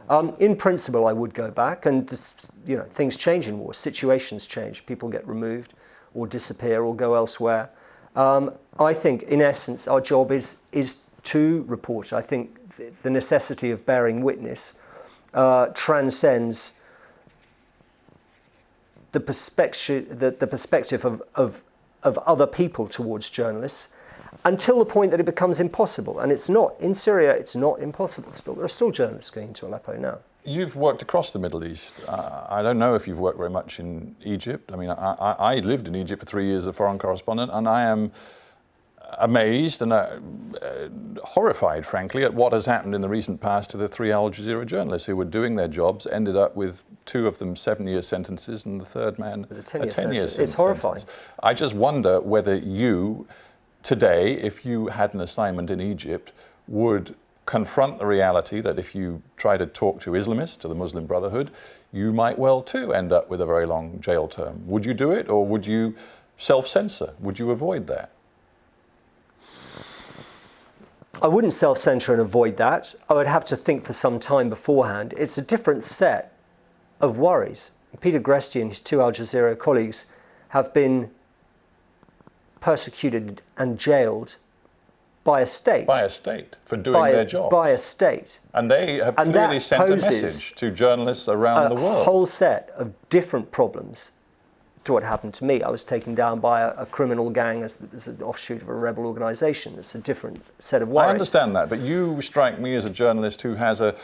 In principle, I would go back, and things change in war, situations change, people get removed or disappear or go elsewhere. I think, in essence, our job is to report. I think the necessity of bearing witness transcends the perspective of other people towards journalists, until the point that it becomes impossible. And it's not, in Syria, it's not impossible still. There are still journalists going into Aleppo now. You've worked across the Middle East. I don't know if you've worked very much in Egypt. I mean, I lived in Egypt for 3 years as a foreign correspondent, and I am amazed and horrified, frankly, at what has happened in the recent past to the 3 Al Jazeera journalists who were doing their jobs, ended up with 2 of them 7-year sentences and the third man a 10-year sentence. It's horrifying. I just wonder whether you, today, if you had an assignment in Egypt, would confront the reality that if you try to talk to Islamists, to the Muslim Brotherhood, you might well too end up with a very long jail term. Would you do it, or would you self-censor? Would you avoid that? I wouldn't self-censor and avoid that. I would have to think for some time beforehand. It's a different set of worries. Peter Gresti and his 2 Al Jazeera colleagues have been persecuted and jailed by a state. By a state, for doing their job. By a state. And they have clearly sent a message to journalists around the world. A whole set of different problems to what happened to me. I was taken down by a criminal gang as an offshoot of a rebel organisation. It's a different set of worries. I understand that, but you strike me as a journalist who has a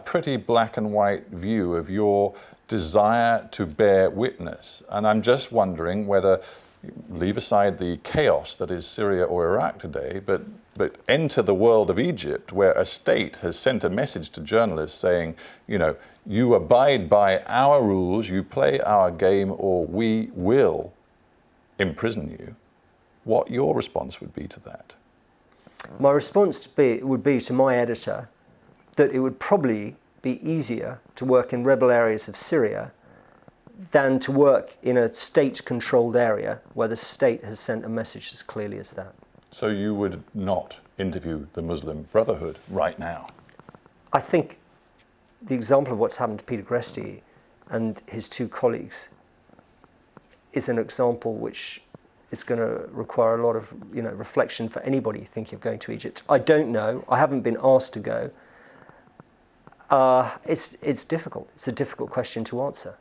pretty black and white view of your desire to bear witness. And I'm just wondering whether, leave aside the chaos that is Syria or Iraq today, but enter the world of Egypt, where a state has sent a message to journalists saying, you abide by our rules, you play our game, or we will imprison you, what your response would be to that? My response would be to my editor that it would probably be easier to work in rebel areas of Syria than to work in a state-controlled area where the state has sent a message as clearly as that. So you would not interview the Muslim Brotherhood right now? I think the example of what's happened to Peter Gresti and his 2 colleagues is an example which is going to require a lot of reflection for anybody thinking of going to Egypt. I don't know. I haven't been asked to go. It's difficult. It's a difficult question to answer.